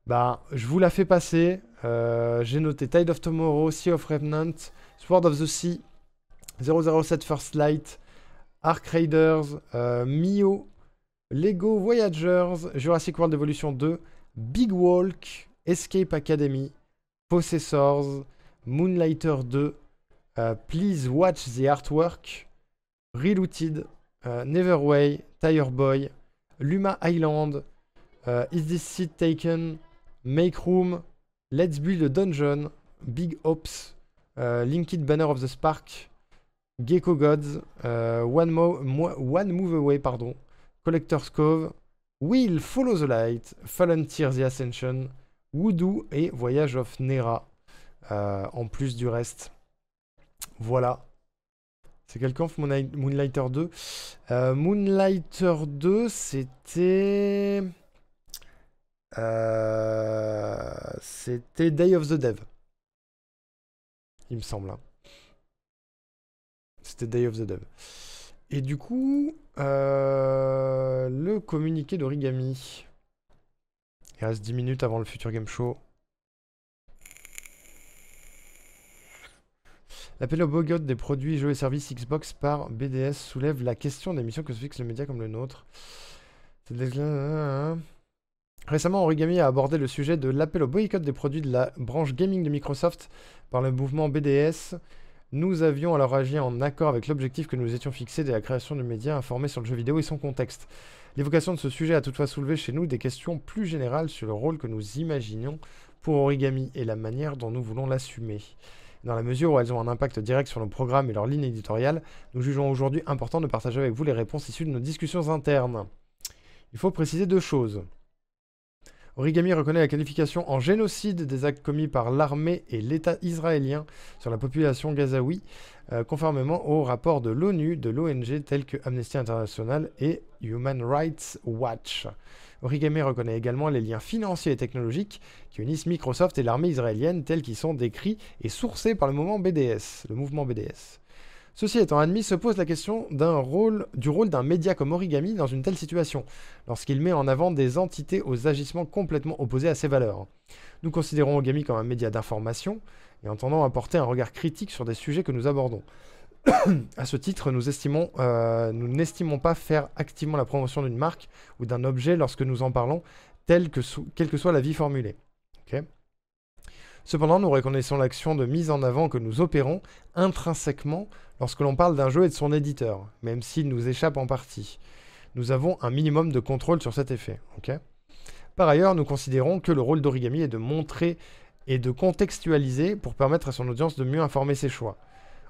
Bah, je vous la fais passer. J'ai noté Tide of Tomorrow, Sea of Remnant, Sword of the Sea, 007 First Light, Ark Raiders, Mio, Lego Voyagers, Jurassic World Evolution 2, Big Walk, Escape Academy, Possessors, Moonlighter 2, Please Watch the Artwork, Reloaded, Neverway, Tire Boy, Luma Island, Is This Seat Taken, Make Room, Let's Build a Dungeon, Big Ops, Linked Banner of the Spark, Gecko Gods, One Move Away, pardon, Collector's Cove, Will Follow the Light, Fallen Tear the Ascension, Voodoo et Voyage of Nera, en plus du reste. Voilà. C'est quel conf Moonlighter 2? Moonlighter 2, c'était... c'était Day of the Dev. Il me semble. Hein. C'était Day of the Dev. Et du coup, le communiqué d'Origami. Il reste 10 minutes avant le Future Game Show. L'appel au boycott des produits, jeux et services Xbox par BDS soulève la question des missions que se fixe le média comme le nôtre. Récemment, Origami a abordé le sujet de l'appel au boycott des produits de la branche gaming de Microsoft par le mouvement BDS. Nous avions alors agi en accord avec l'objectif que nous étions fixés dès la création du média informé sur le jeu vidéo et son contexte. L'évocation de ce sujet a toutefois soulevé chez nous des questions plus générales sur le rôle que nous imaginions pour Origami et la manière dont nous voulons l'assumer. Dans la mesure où elles ont un impact direct sur nos programmes et leur ligne éditoriale, nous jugeons aujourd'hui important de partager avec vous les réponses issues de nos discussions internes. Il faut préciser 2 choses. Origami reconnaît la qualification en génocide des actes commis par l'armée et l'État israélien sur la population gazaoui, conformément au rapport de l'ONU, de l'ONG telles que Amnesty International et Human Rights Watch. Origami reconnaît également les liens financiers et technologiques qui unissent Microsoft et l'armée israélienne tels qu'ils sont décrits et sourcés par le mouvement BDS. Ceci étant admis, se pose la question du rôle d'un média comme Origami dans une telle situation, lorsqu'il met en avant des entités aux agissements complètement opposés à ses valeurs. Nous considérons Origami comme un média d'information et entendons apporter un regard critique sur des sujets que nous abordons. À ce titre, nous n'estimons pas faire activement la promotion d'une marque ou d'un objet lorsque nous en parlons, quel que soit l'avis formulé. Okay. Cependant, nous reconnaissons l'action de mise en avant que nous opérons intrinsèquement lorsque l'on parle d'un jeu et de son éditeur, même s'il nous échappe en partie. Nous avons un minimum de contrôle sur cet effet. Okay. Par ailleurs, nous considérons que le rôle d'Origami est de montrer et de contextualiser pour permettre à son audience de mieux informer ses choix.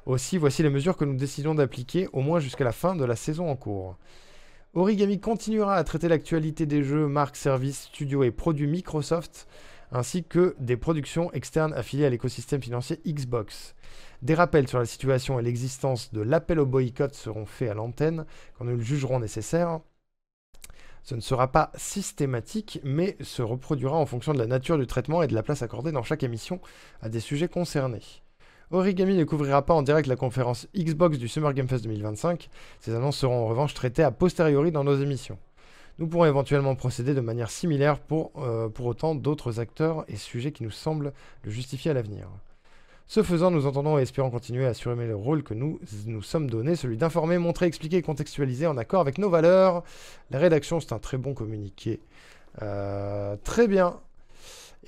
Aussi, voici les mesures que nous décidons d'appliquer au moins jusqu'à la fin de la saison en cours. Origami continuera à traiter l'actualité des jeux, marques, services, studios et produits Microsoft, ainsi que des productions externes affiliées à l'écosystème financier Xbox. Des rappels sur la situation et l'existence de l'appel au boycott seront faits à l'antenne quand nous le jugerons nécessaire. Ce ne sera pas systématique, mais se reproduira en fonction de la nature du traitement et de la place accordée dans chaque émission à des sujets concernés. Origami ne couvrira pas en direct la conférence Xbox du Summer Game Fest 2025. Ces annonces seront en revanche traitées a posteriori dans nos émissions. Nous pourrons éventuellement procéder de manière similaire pour autant d'autres acteurs et sujets qui nous semblent le justifier à l'avenir. Ce faisant, nous entendons et espérons continuer à assumer le rôle que nous sommes donné, celui d'informer, montrer, expliquer et contextualiser en accord avec nos valeurs. La rédaction, c'est un très bon communiqué. Très bien.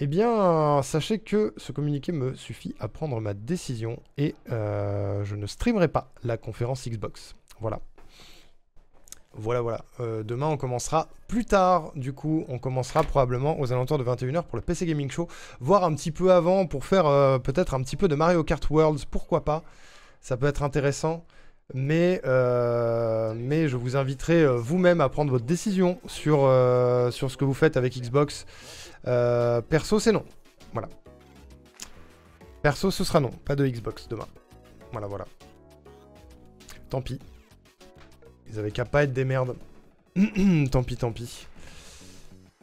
Eh bien, sachez que ce communiqué me suffit à prendre ma décision et je ne streamerai pas la conférence Xbox. Voilà. Voilà. Demain, on commencera plus tard. Du coup, on commencera probablement aux alentours de 21 h pour le PC Gaming Show. Voire un petit peu avant pour faire peut-être un petit peu de Mario Kart Worlds. Pourquoi pas? Ça peut être intéressant. Mais je vous inviterai vous-même à prendre votre décision sur ce que vous faites avec Xbox. Perso, c'est non. Voilà. Perso, ce sera non. Pas de Xbox demain. Voilà. Tant pis. Ils avaient qu'à pas être des merdes. Tant pis.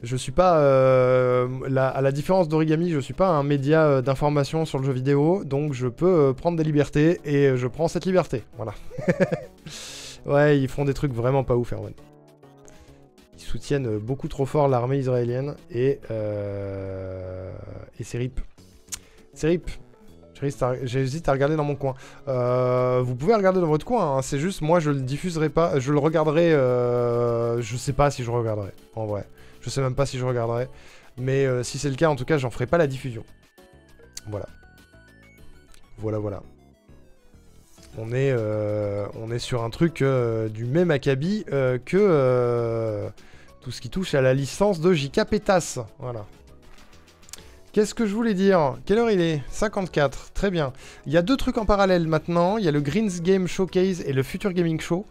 Je suis pas... à la différence d'Origami, je suis pas un média d'information sur le jeu vidéo, donc je peux prendre des libertés, et je prends cette liberté. Voilà. Ouais, ils font des trucs vraiment pas ouf, Erwan. Ils soutiennent beaucoup trop fort l'armée israélienne, et c'est RIP. C'est RIP. J'hésite à regarder dans mon coin. Vous pouvez regarder dans votre coin, hein. C'est juste, moi je le diffuserai pas, je le regarderai, je sais pas si je regarderai, en vrai. Je sais même pas si je regarderai, mais si c'est le cas, en tout cas, j'en ferai pas la diffusion. Voilà. On est sur un truc du même acabit que tout ce qui touche à la licence de JK Pétasse. Voilà. Qu'est-ce que je voulais dire? Quelle heure il est? 54, très bien. Il y a 2 trucs en parallèle maintenant. Il y a le Greens Game Showcase et le Future Gaming Show.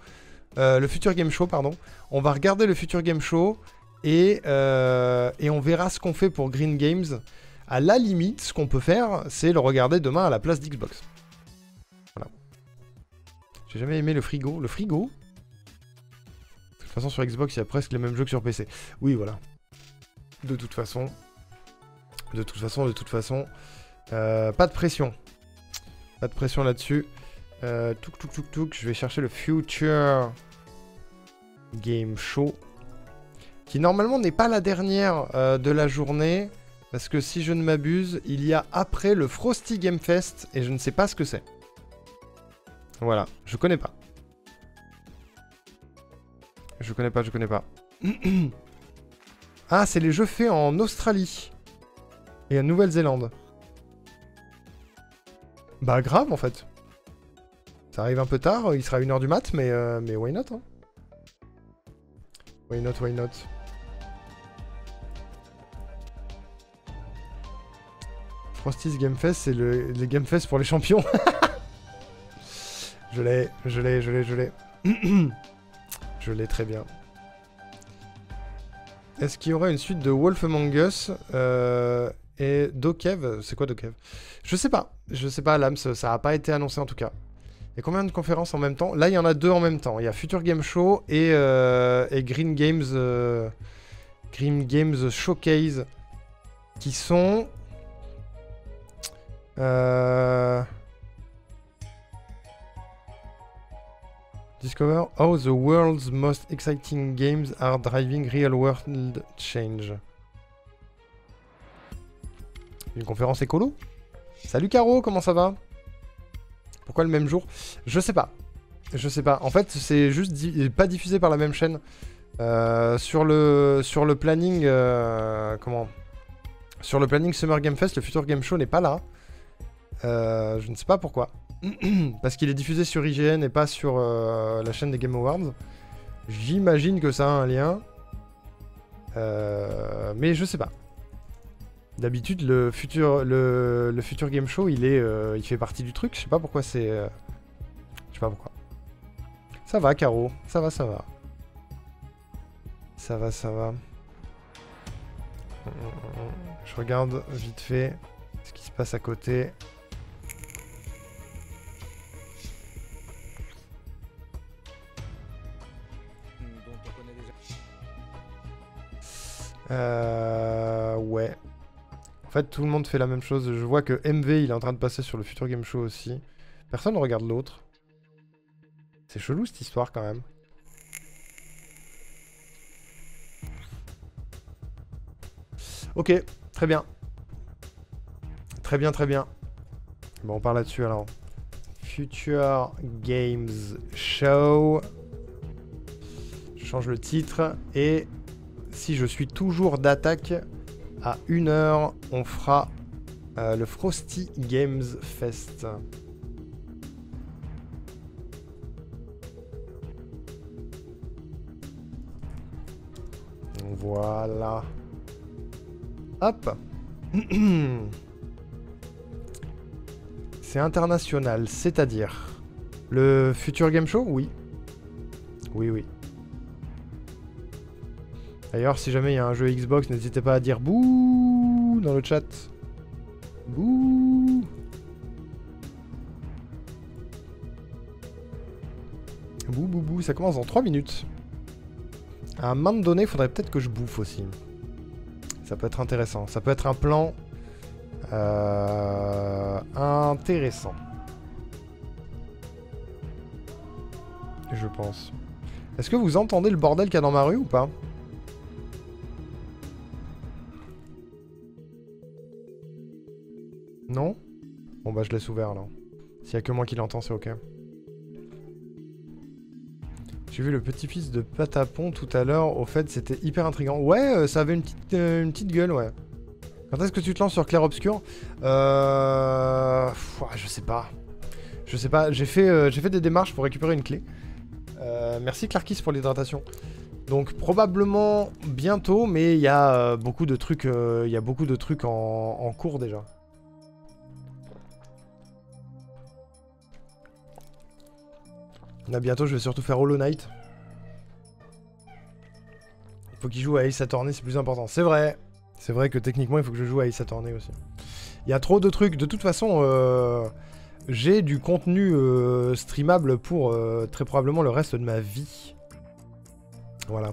Le Future Game Show, pardon. On va regarder le Future Game Show et on verra ce qu'on fait pour Green Games. À la limite, ce qu'on peut faire, c'est le regarder demain à la place d'Xbox. Voilà. J'ai jamais aimé le frigo. Le frigo? De toute façon, sur Xbox, il y a presque les mêmes jeux que sur PC. Oui, voilà. De toute façon... pas de pression. Pas de pression là-dessus. Touk. Je vais chercher le Future Game Show. Qui normalement n'est pas la dernière de la journée. Parce que si je ne m'abuse, il y a après le Frosty Game Fest. Et je ne sais pas ce que c'est. Voilà, je connais pas. Je connais pas. Ah, c'est les jeux faits en Australie. Et en Nouvelle-Zélande. Bah grave en fait. Ça arrive un peu tard, il sera 1h du mat, mais why not hein. Why not, why not. Frosty's Game Fest, c'est les Game Fest pour les champions. Je l'ai. Je l'ai très bien. Est-ce qu'il y aurait une suite de Wolf Among Us et Dokev? C'est quoi Dokev? Je sais pas, Lams, ça a pas été annoncé en tout cas. Il y a combien de conférences en même temps? Là, il y en a 2 en même temps. Il y a Future Game Show et Green Games Showcase qui sont... Discover how the world's most exciting games are driving real-world change. Une conférence écolo? Salut Caro, comment ça va? Pourquoi le même jour? Je sais pas. En fait, c'est juste pas diffusé par la même chaîne. Sur le planning... Sur le planning Summer Game Fest, le Future Game Show n'est pas là. Je ne sais pas pourquoi. Parce qu'il est diffusé sur IGN et pas sur la chaîne des Game Awards. J'imagine que ça a un lien. Mais je sais pas. D'habitude, le Future Game Show, il fait partie du truc. Je sais pas pourquoi c'est... Je sais pas pourquoi. Ça va, Caro. Ça va. Ça va. Je regarde vite fait ce qui se passe à côté. Ouais. En fait, tout le monde fait la même chose. Je vois que MV, il est en train de passer sur le Future Game Show aussi. Personne ne regarde l'autre. C'est chelou cette histoire quand même. Ok, très bien. Très bien. Bon, on part là-dessus alors. Future Games Show. Je change le titre. Et si je suis toujours d'attaque, à 1h, on fera le Frosty Games Fest. Voilà. Hop. C'est international, c'est-à-dire le Future Game Show? Oui. Oui. D'ailleurs, si jamais il y a un jeu Xbox, n'hésitez pas à dire bouh dans le chat. Bouh. Bouh, ça commence dans 3 minutes. À un moment donné, il faudrait peut-être que je bouffe aussi. Ça peut être intéressant. Ça peut être un plan intéressant. Je pense. Est-ce que vous entendez le bordel qu'il y a dans ma rue ou pas? Non? Bon bah je laisse ouvert là. S'il y a que moi qui l'entends, c'est ok. J'ai vu le petit-fils de Patapon tout à l'heure, au fait c'était hyper intriguant. Ouais, ça avait une petite gueule, ouais. Quand est-ce que tu te lances sur Clair Obscur? Je sais pas. J'ai fait des démarches pour récupérer une clé. Merci Clarkis pour l'hydratation. Donc probablement bientôt, mais il y a beaucoup de trucs, en cours déjà. Là bientôt, je vais surtout faire Hollow Knight. Il faut qu'il joue à Ace Attorney, c'est plus important. C'est vrai. C'est vrai que techniquement, il faut que je joue à Ace Attorney aussi. Il y a trop de trucs. De toute façon, j'ai du contenu streamable pour très probablement le reste de ma vie. Voilà.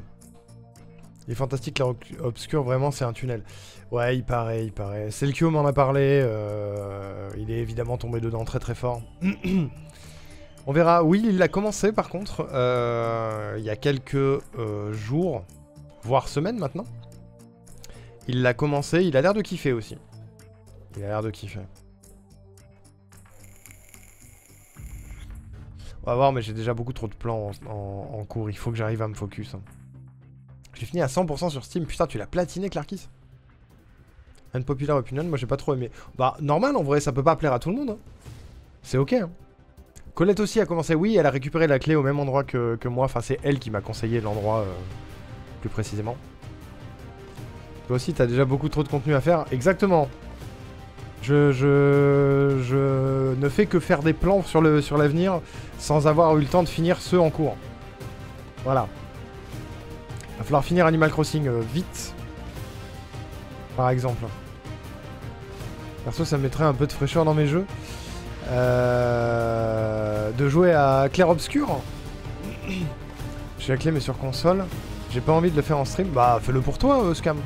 Il est fantastique, Clair Obscur, vraiment, c'est un tunnel. Ouais, il paraît. Selkio m'en a parlé. Il est évidemment tombé dedans très très fort. On verra. Oui, il l'a commencé par contre. Il y a quelques jours, voire semaines maintenant. Il l'a commencé. Il a l'air de kiffer aussi. On va voir, mais j'ai déjà beaucoup trop de plans en cours. Il faut que j'arrive à me focus. J'ai fini à 100% sur Steam. Putain, tu l'as platiné, Clarkis? Unpopular Opinion, moi j'ai pas trop aimé. Bah, normal en vrai, ça peut pas plaire à tout le monde. Hein. C'est ok. Hein. Colette aussi a commencé, oui, elle a récupéré la clé au même endroit que moi. Enfin, c'est elle qui m'a conseillé l'endroit plus précisément. Toi aussi, t'as déjà beaucoup trop de contenu à faire. Exactement. Je ne fais que faire des plans sur l'avenir sans avoir eu le temps de finir ceux en cours. Voilà. Va falloir finir Animal Crossing vite. Par exemple. Perso, ça me mettrait un peu de fraîcheur dans mes jeux. De jouer à Clair Obscur. J'ai la clé mais sur console. J'ai pas envie de le faire en stream. Bah fais-le pour toi, Scam.